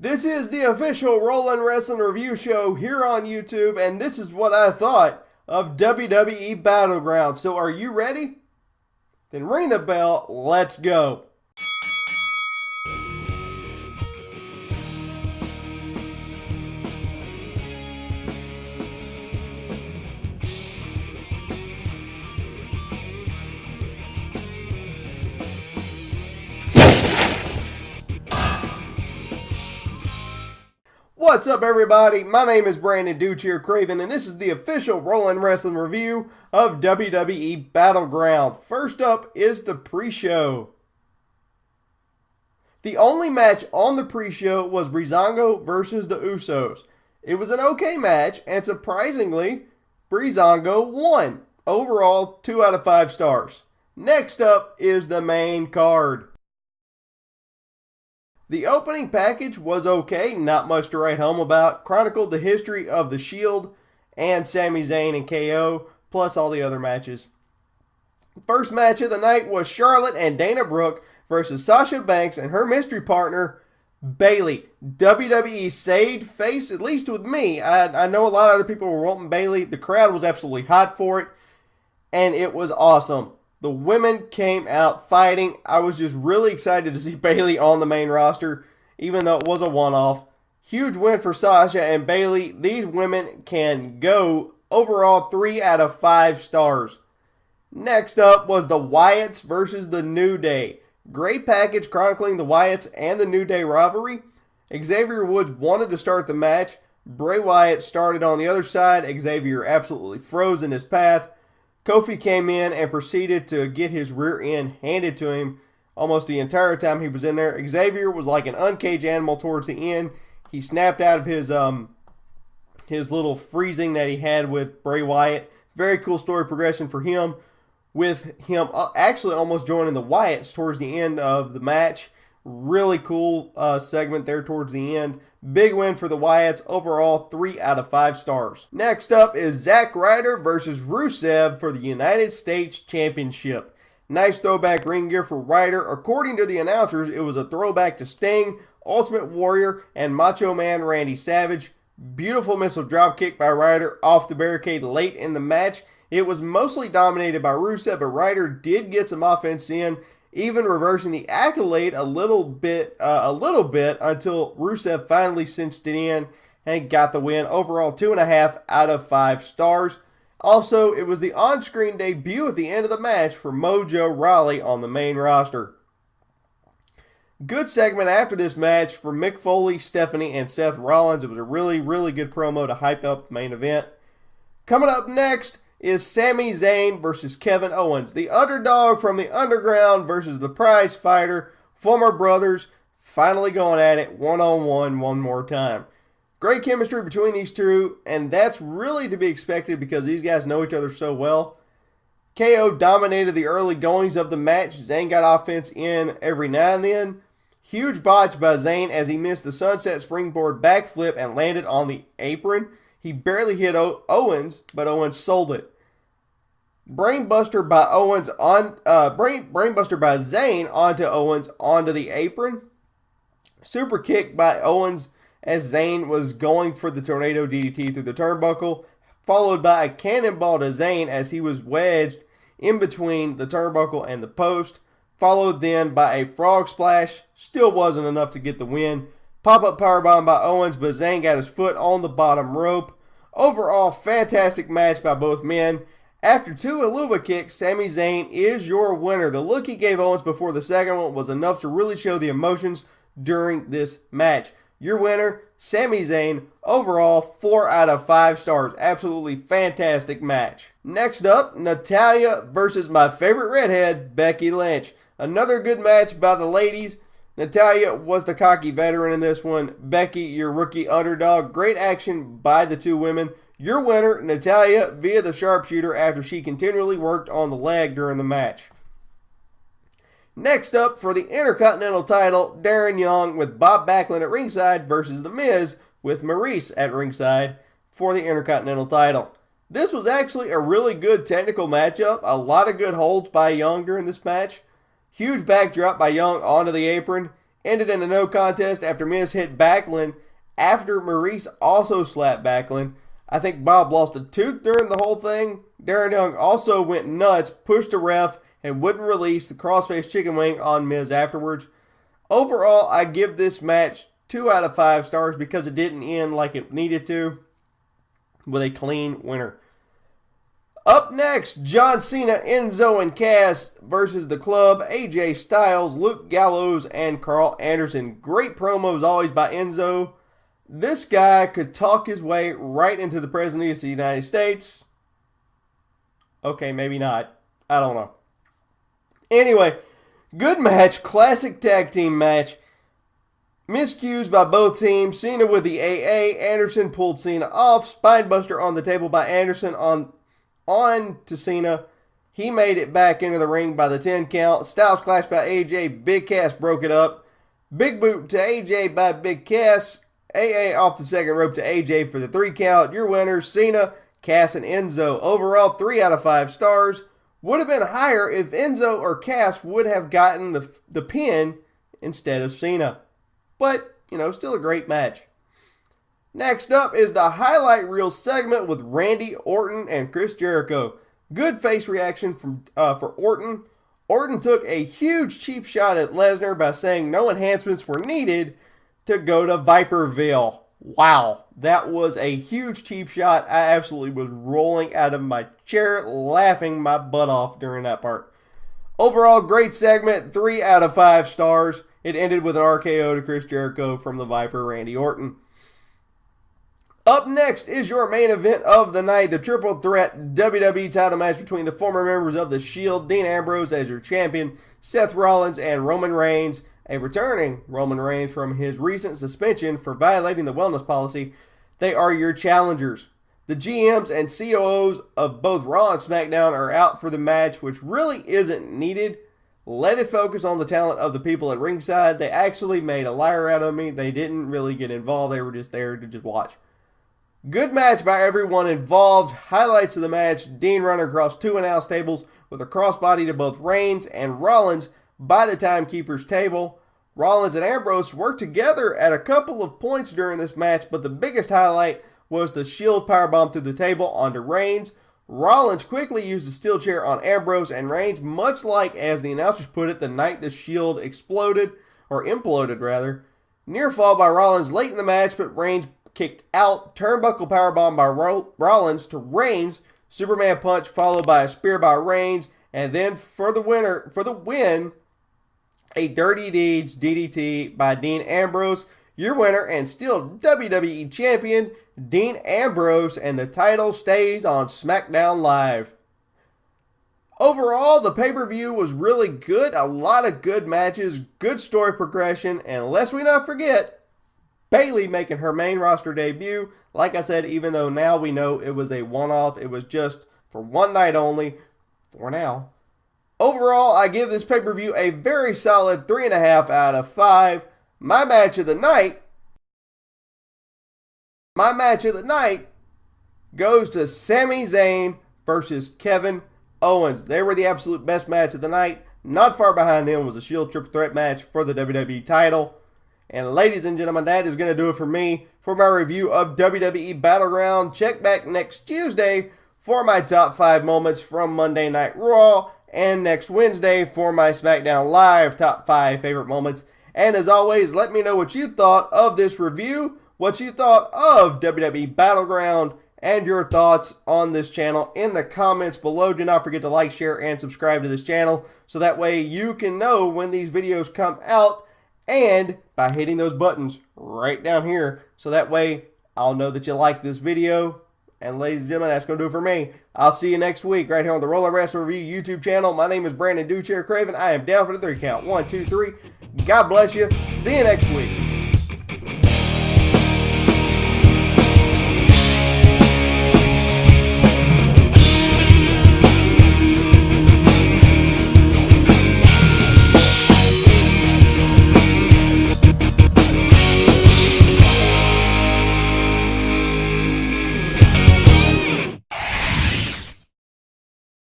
This is the official Rollin' Wrestling Review Show here on YouTube, and this is what I thought of WWE Battleground. So are you ready? Then ring the bell, let's go. What's up, everybody? My name is Brandon Dude Craven, and this is the official Rollin' Wrestling Review of WWE Battleground. First up is the pre-show. The only match on the pre-show was Breezango versus the Usos. It was an okay match, and surprisingly, Breezango won. Overall, 2 out of 5 stars. Next up is the main card. The opening package was okay, not much to write home about. Chronicled the history of The Shield and Sami Zayn and KO, plus all the other matches. First match of the night was Charlotte and Dana Brooke versus Sasha Banks and her mystery partner, Bayley. WWE saved face, at least with me. I know a lot of other people were wanting Bayley. The crowd was absolutely hot for it, and it was awesome. The women came out fighting. I was just really excited to see Bayley on the main roster, even though it was a one-off. Huge win for Sasha and Bayley. These women can go. Overall, 3 out of 5 stars. Next up was the Wyatts versus the New Day. Great package chronicling the Wyatts and the New Day rivalry. Xavier Woods wanted to start the match. Bray Wyatt started on the other side. Xavier absolutely froze in his path. Kofi came in and proceeded to get his rear end handed to him almost the entire time he was in there. Xavier was like an uncaged animal towards the end. He snapped out of his little freezing that he had with Bray Wyatt. Very cool story progression for him, with him actually almost joining the Wyatts towards the end of the match. Really cool segment there towards the end. Big win for the Wyatts. Overall, 3 out of 5 stars. Next up is Zack Ryder versus Rusev for the United States Championship. Nice throwback ring gear for Ryder. According to the announcers, it was a throwback to Sting, Ultimate Warrior, and Macho Man Randy Savage. Beautiful missile dropkick by Ryder off the barricade late in the match. It was mostly dominated by Rusev, but Ryder did get some offense in, even reversing the accolade a little bit until Rusev finally cinched it in and got the win. Overall, 2.5 out of 5 stars. Also, it was the on-screen debut at the end of the match for Mojo Rawley on the main roster. Good segment after this match for Mick Foley, Stephanie, and Seth Rollins. It was a really, really good promo to hype up the main event. Coming up next is Sami Zayn versus Kevin Owens. The underdog from the underground versus the prize fighter. Former brothers finally going at it one-on-one one more time. Great chemistry between these two, and that's really to be expected because these guys know each other so well. KO dominated the early goings of the match. Zayn got offense in every now and then. Huge botch by Zayn as he missed the sunset springboard backflip and landed on the apron. He barely hit Owens, but Owens sold it. Brainbuster by Zayn onto Owens onto the apron. Super kick by Owens as Zayn was going for the tornado DDT through the turnbuckle, followed by a cannonball to Zayn as he was wedged in between the turnbuckle and the post, followed then by a frog splash. Still wasn't enough to get the win. Pop-up powerbomb by Owens, but Zayn got his foot on the bottom rope. Overall, fantastic match by both men. After 2 Aluva kicks, Sami Zayn is your winner. The look he gave Owens before the second one was enough to really show the emotions during this match. Your winner, Sami Zayn. Overall, 4 out of 5 stars. Absolutely fantastic match. Next up, Natalya versus my favorite redhead, Becky Lynch. Another good match by the ladies. Natalya was the cocky veteran in this one. Becky, your rookie underdog. Great action by the two women. Your winner, Natalya, via the sharpshooter after she continually worked on the leg during the match. Next up, for the Intercontinental title, Darren Young with Bob Backlund at ringside versus The Miz with Maurice at ringside for the Intercontinental title. This was actually a really good technical matchup. A lot of good holds by Young during this match. Huge backdrop by Young onto the apron. ended in a no contest after Miz hit Backlund after Maurice also slapped Backlund. I think Bob lost a tooth during the whole thing. Darren Young also went nuts, pushed a ref, and wouldn't release the crossface chicken wing on Miz afterwards. Overall, I give this match 2 out of 5 stars because it didn't end like it needed to, with a clean winner. Up next, John Cena, Enzo, and Cass versus The Club, AJ Styles, Luke Gallows, and Carl Anderson. Great promos always by Enzo. This guy could talk his way right into the presidency of the United States. Okay, maybe not. I don't know. Anyway, good match. Classic tag team match. Miscues by both teams. Cena with the AA. Anderson pulled Cena off. Spinebuster on the table by Anderson on to Cena. He made it back into the ring by the 10 count. Styles clash by AJ. Big Cass broke it up. Big boot to AJ by Big Cass. AA off the second rope to AJ for the 3 count. Your winners, Cena, Cass, and Enzo. Overall, 3 out of 5 stars. Would have been higher if Enzo or Cass would have gotten the pin instead of Cena. But, still a great match. Next up is the highlight reel segment with Randy Orton and Chris Jericho. Good face reaction for Orton. Orton took a huge cheap shot at Lesnar by saying no enhancements were needed to go to Viperville. Wow, that was a huge cheap shot. I absolutely was rolling out of my chair laughing my butt off during that part. Overall, great segment, 3 out of 5 stars. It ended with an RKO to Chris Jericho from the Viper, Randy Orton. Up next is your main event of the night, the triple threat WWE title match between the former members of The Shield, Dean Ambrose as your champion, Seth Rollins and Roman Reigns, a returning Roman Reigns from his recent suspension for violating the wellness policy. They are your challengers. The GMs and COOs of both Raw and SmackDown are out for the match, which really isn't needed. Let it focus on the talent of the people at ringside. They actually made a liar out of me. They didn't really get involved. They were just there to just watch. Good match by everyone involved. Highlights of the match: Dean running across 2 announce tables with a crossbody to both Reigns and Rollins by the timekeeper's table. Rollins and Ambrose worked together at a couple of points during this match, but the biggest highlight was the Shield powerbomb through the table onto Reigns. Rollins quickly used the steel chair on Ambrose and Reigns, much like, as the announcers put it, the night the Shield imploded. Near fall by Rollins late in the match, but Reigns kicked out. Turnbuckle powerbomb by Rollins to Reigns. Superman punch followed by a spear by Reigns. And then for the win, a Dirty Deeds DDT by Dean Ambrose. Your winner and still WWE Champion, Dean Ambrose, and the title stays on SmackDown Live. Overall, the pay-per-view was really good. A lot of good matches, good story progression, and lest we not forget, Bayley making her main roster debut. Like I said, even though now we know it was a one-off, it was just for one night only, for now. Overall, I give this pay-per-view a very solid 3.5 out of 5. My match of the night goes to Sami Zayn versus Kevin Owens. They were the absolute best match of the night. Not far behind them was a Shield triple threat match for the WWE title. And ladies and gentlemen, that is going to do it for me for my review of WWE Battleground. Check back next Tuesday for my top 5 moments from Monday Night Raw, and next Wednesday for my SmackDown Live top 5 favorite moments. And as always, let me know what you thought of this review, what you thought of WWE Battleground, and your thoughts on this channel in the comments below. Do not forget to like, share, and subscribe to this channel so that way you can know when these videos come out, and by hitting those buttons right down here, so that way I'll know that you like this video. And ladies and gentlemen, that's going to do it for me. I'll see you next week right here on the RRRS Review YouTube channel. My name is Brandon Duchair Craven. I am down for the 3 count. 1, 2, 3. God bless you. See you next week.